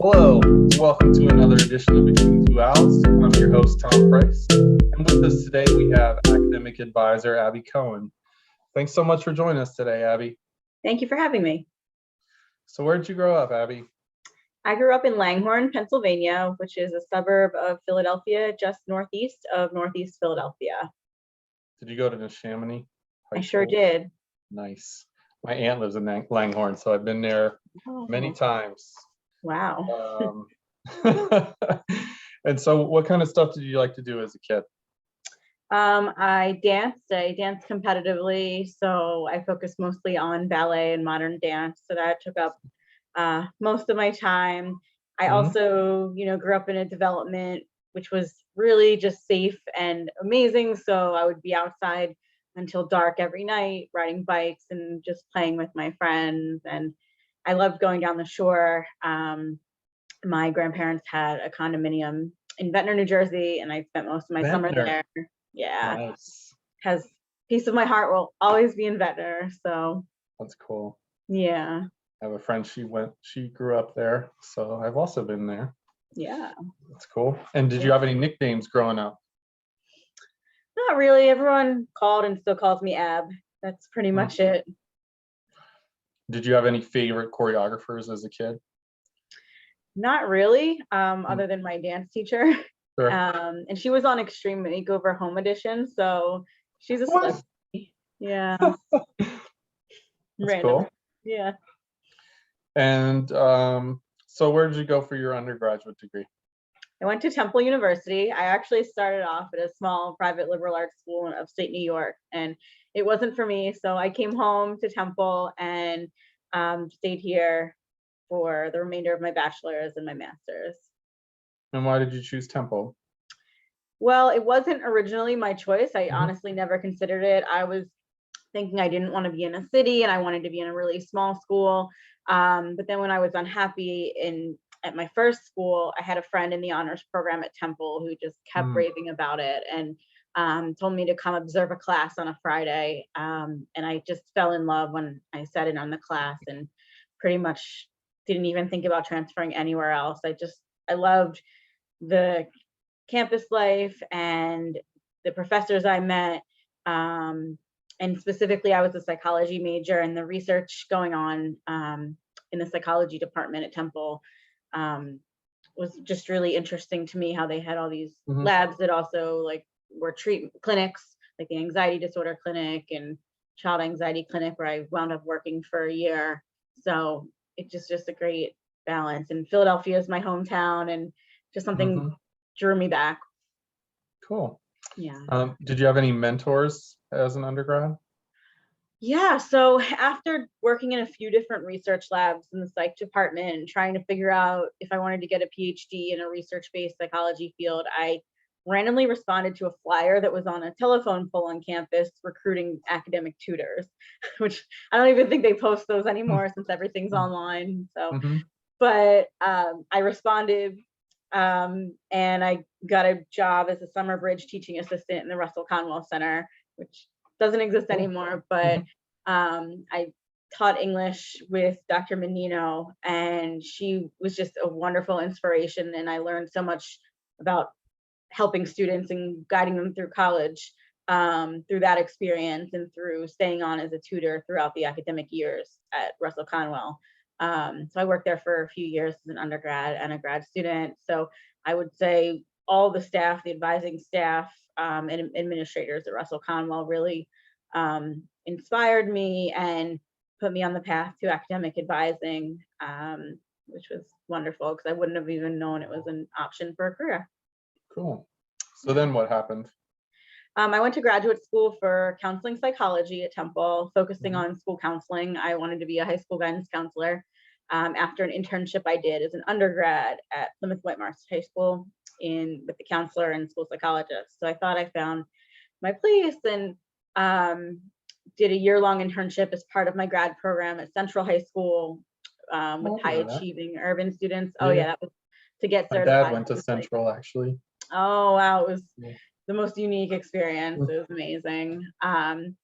Hello, welcome to another edition of Between Two Owls. I'm your host, Tom Price, and with us today we have academic advisor Abby Cohen. Thanks so much for joining us today, Abby. Thank you for having me. So where did you grow up, Abby? I grew up in Langhorne, Pennsylvania, which is a suburb of Philadelphia, just northeast of Northeast Philadelphia. Did you go to Neshaminy High I sure School? did. Nice. My aunt lives in Langhorne, so I've been there many times. Wow. And so what kind of stuff did you like to do as a kid? I danced competitively, so I focused mostly on ballet and modern dance. So that took up most of my time. I also, grew up in a development which was really just safe and amazing. So I would be outside until dark every night, riding bikes and just playing with my friends. And I loved going down the shore. My grandparents had a condominium in Ventnor, New Jersey, and I spent most of my summer there. Yeah. Nice. Has piece of my heart will always be in Ventnor. So that's cool. Yeah. I have a friend, she grew up there, so I've also been there. Yeah. That's cool. And did you have any nicknames growing up? Not really. Everyone called and still calls me Ab. That's pretty much it. Did you have any favorite choreographers as a kid? Not really, other than my dance teacher. Sure. And she was on Extreme Makeover Home Edition, so she's a celebrity. Yeah. That's cool. Yeah. And so where did you go for your undergraduate degree? I went to Temple University. I actually started off at a small private liberal arts school in upstate New York, and it wasn't for me. So I came home to Temple and stayed here for the remainder of my bachelor's and my master's. And why did you choose Temple? Well, it wasn't originally my choice. I honestly never considered it. I was thinking I didn't want to be in a city and I wanted to be in a really small school. But then when I was unhappy at my first school, I had a friend in the honors program at Temple who just kept raving about it and told me to come observe a class on a Friday. And I just fell in love when I sat in on the class and pretty much didn't even think about transferring anywhere else. I loved the campus life and the professors I met. And specifically, I was a psychology major, and the research going on in the psychology department at Temple was just really interesting to me, how they had all these labs that also were treatment clinics, like the anxiety disorder clinic and child anxiety clinic, where I wound up working for a year. So it's just a great balance. And Philadelphia is my hometown, and just something drew me back. Cool. Yeah. Did you have any mentors as an undergrad? Yeah, so after working in a few different research labs in the psych department and trying to figure out if I wanted to get a PhD in a research-based psychology field, I randomly responded to a flyer that was on a telephone pole on campus recruiting academic tutors, which I don't even think they post those anymore since everything's online. So, but I responded and I got a job as a summer bridge teaching assistant in the Russell Conwell Center, which doesn't exist anymore, but I taught English with Dr. Menino, and she was just a wonderful inspiration, and I learned so much about helping students and guiding them through college through that experience and through staying on as a tutor throughout the academic years at Russell Conwell. So I worked there for a few years as an undergrad and a grad student. So I would say all the staff, the advising staff and administrators at Russell Conwell really inspired me and put me on the path to academic advising, which was wonderful because I wouldn't have even known it was an option for a career. Cool. So then what happened? I went to graduate school for counseling psychology at Temple, focusing on school counseling. I wanted to be a high school guidance counselor after an internship I did as an undergrad at Plymouth Whitemarsh High School with the counselor and school psychologist. So I thought I found my place and did a year-long internship as part of my grad program at Central High School with high achieving urban students. Oh yeah, that was to get certified. My dad went to Central actually. Oh wow, it was the most unique experience. It was amazing. And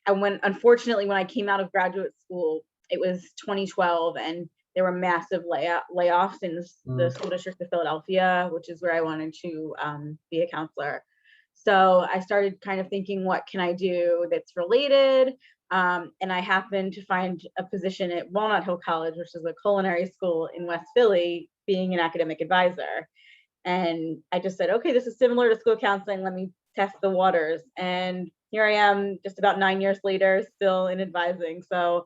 unfortunately, when I came out of graduate school, it was 2012, and there were massive layoffs in the Mm. school district of Philadelphia, which is where I wanted to be a counselor. So I started kind of thinking, what can I do that's related? And I happened to find a position at Walnut Hill College, which is a culinary school in West Philly, being an academic advisor. And I just said, okay, this is similar to school counseling. Let me test the waters. And here I am, just about 9 years later, still in advising. So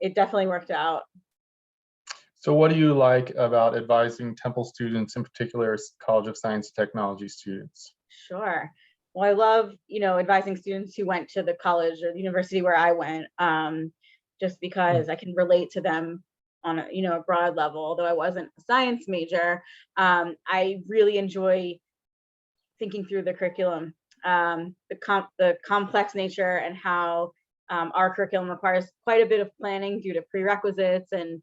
it definitely worked out. So what do you like about advising Temple students, in particular College of Science and Technology students? Sure. Well, I love, advising students who went to the college or the university where I went, just because I can relate to them on a broad level. Although I wasn't a science major, I really enjoy thinking through the curriculum, the complex nature, and how our curriculum requires quite a bit of planning due to prerequisites and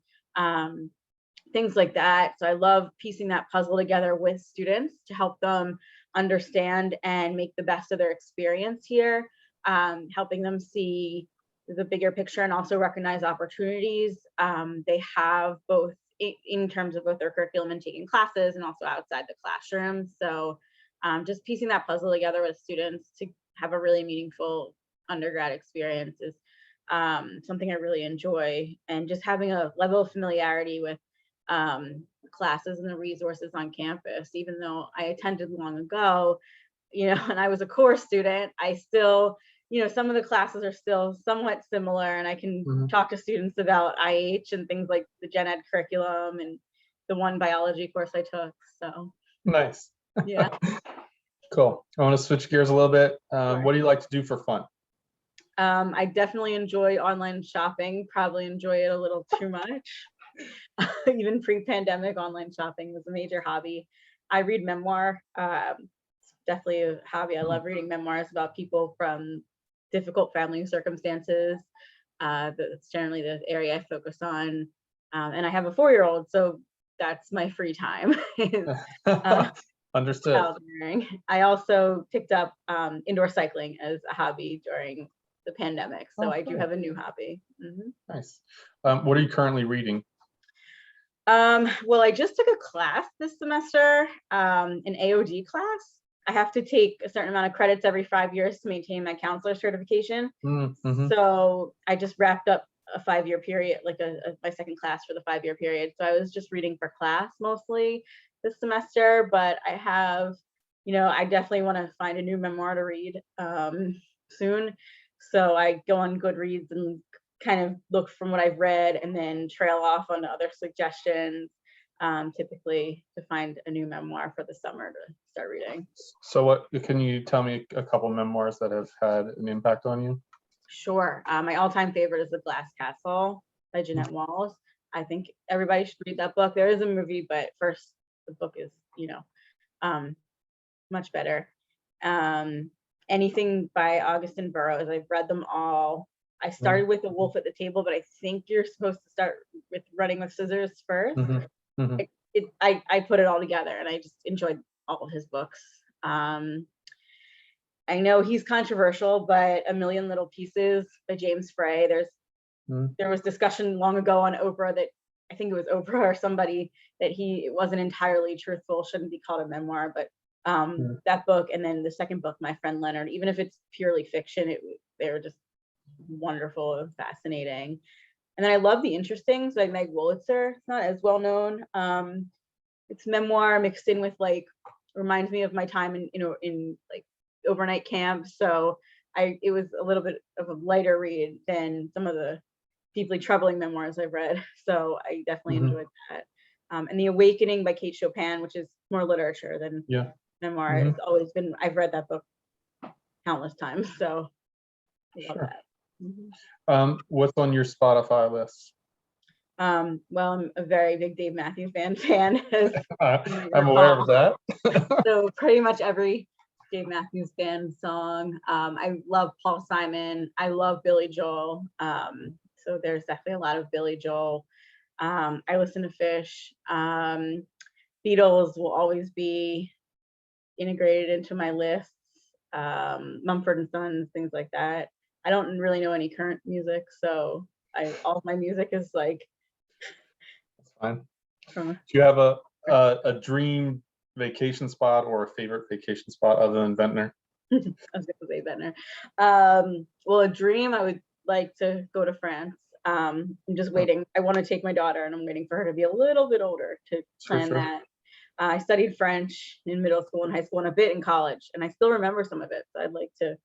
things like that. So I love piecing that puzzle together with students to help them understand and make the best of their experience here, helping them see the bigger picture and also recognize opportunities they have, both in terms of both their curriculum and taking classes, and also outside the classroom. So just piecing that puzzle together with students to have a really meaningful undergrad experience is something I really enjoy. And just having a level of familiarity with classes and the resources on campus, even though I attended long ago, and I was a core student, I still, some of the classes are still somewhat similar, and I can talk to students about IH and things like the gen ed curriculum and the one biology course I took. So Nice. yeah. Cool. I want to switch gears a little bit. Sure. What do you like to do for fun? I definitely enjoy online shopping, probably enjoy it a little too much. Even pre-pandemic, online shopping was a major hobby. I read memoir. It's definitely a hobby. I love reading memoirs about people from difficult family circumstances. That's generally the area I focus on. And I have a 4-year-old, so that's my free time. Understood. I also picked up indoor cycling as a hobby during the pandemic, so I do have a new hobby. Nice. What are you currently reading? Well, I just took a class this semester, an AOD class. I have to take a certain amount of credits every 5 years to maintain my counselor certification. So I just wrapped up a 5-year period, like my second class for the 5-year period. So I was just reading for class mostly this semester, but I have, I definitely want to find a new memoir to read soon. So I go on Goodreads and kind of look from what I've read and then trail off on other suggestions, typically to find a new memoir for the summer to start reading. So what can you tell me a couple memoirs that have had an impact on you? Sure. My all-time favorite is The Glass Castle by Jeanette Walls. I think everybody should read that book. There is a movie, but first the book is, much better. Anything by Augustin Burroughs, I've read them all. I started with The Wolf at the Table, but I think you're supposed to start with Running with Scissors first. I put it all together, and I just enjoyed all of his books. I know he's controversial, but A Million Little Pieces by James Frey. There was discussion long ago on Oprah that, I think it was Oprah or somebody, that it wasn't entirely truthful, shouldn't be called a memoir, but that book, and then the second book, My Friend Leonard, even if it's purely fiction, they were just wonderful and fascinating. And then I love The Interestings by Meg Wolitzer. It's not as well known. It's memoir mixed in with, like, reminds me of my time in like overnight camp. So it was a little bit of a lighter read than some of the deeply troubling memoirs I've read. So I definitely enjoyed that. And The Awakening by Kate Chopin, which is more literature than memoir. It's always been, I've read that book countless times. So I love that. What's on your Spotify list? Well, I'm a very big Dave Matthews Band fan. I'm aware of that. So pretty much every Dave Matthews Band song. I love Paul Simon. I love Billy Joel. So there's definitely a lot of Billy Joel. I listen to Fish. Beatles will always be integrated into my lists. Mumford and Sons, things like that. I don't really know any current music, so all my music is like Fine. Uh, Do you have a dream vacation spot or a favorite vacation spot other than Ventnor? I was gonna say Ventnor. Well, a dream, I would like to go to France. I'm just waiting. I want to take my daughter, and I'm waiting for her to be a little bit older to plan Sure. that. I studied French in middle school and high school and a bit in college, and I still remember some of it. So I'd like to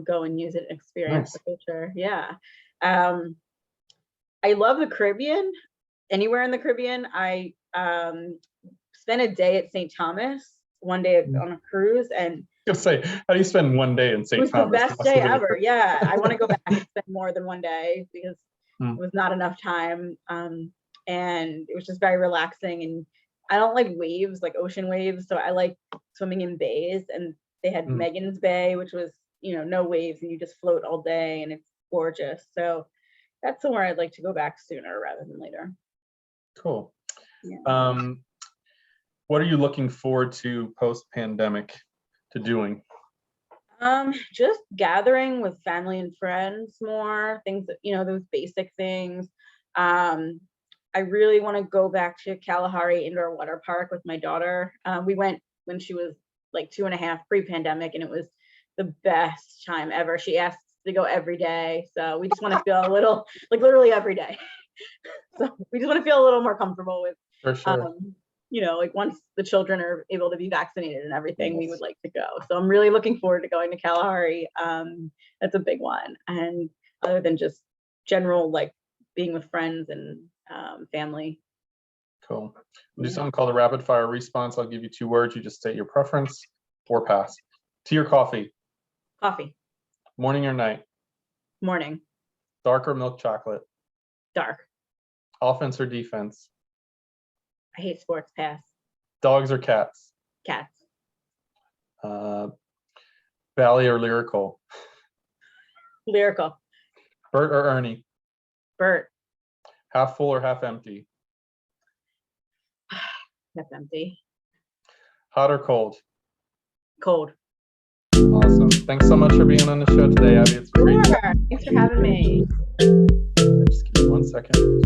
go and use it and experience the culture. Yeah. I love the Caribbean. Anywhere in the Caribbean. I spent a day at St. Thomas, one day on a cruise, and I was gonna say, how do you spend one day in it St. was the Thomas? best day ever. Yeah, I want to go back and spend more than one day because Mm. it was not enough time. And it was just very relaxing. And I don't like waves, like ocean waves, so I like swimming in bays. And they had Mm. Megan's Bay, which was, no waves, and you just float all day, and it's gorgeous. So that's somewhere I'd like to go back sooner rather than later. Cool. Yeah. What are you looking forward to post-pandemic to doing? Just gathering with family and friends more, things that, those basic things. I really want to go back to Kalahari Indoor Water Park with my daughter. We went when she was like 2.5 pre-pandemic, and it was the best time ever. She asked to go every day. So we just want to feel a little, like literally every day. So we just want to feel a little more comfortable with, For sure. like once the children are able to be vaccinated and everything, we Yes. would like to go. So I'm really looking forward to going to Kalahari. That's a big one. And other than just general, like being with friends and family. Cool. We'll do something called a rapid fire response. I'll give you 2 words. You just state your preference or pass. Tea or coffee? Coffee. Morning or night? Morning. Dark or milk chocolate? Dark. Offense or defense? I hate sports. Pass. Dogs or cats? Cats. Valley or lyrical? Lyrical. Bert or Ernie? Bert. Half full or half empty? That's empty. Hot or cold? Cold. Awesome. Thanks so much for being on the show today, Abby. It's great. Sure. Thanks for having me. Just give me 1 second.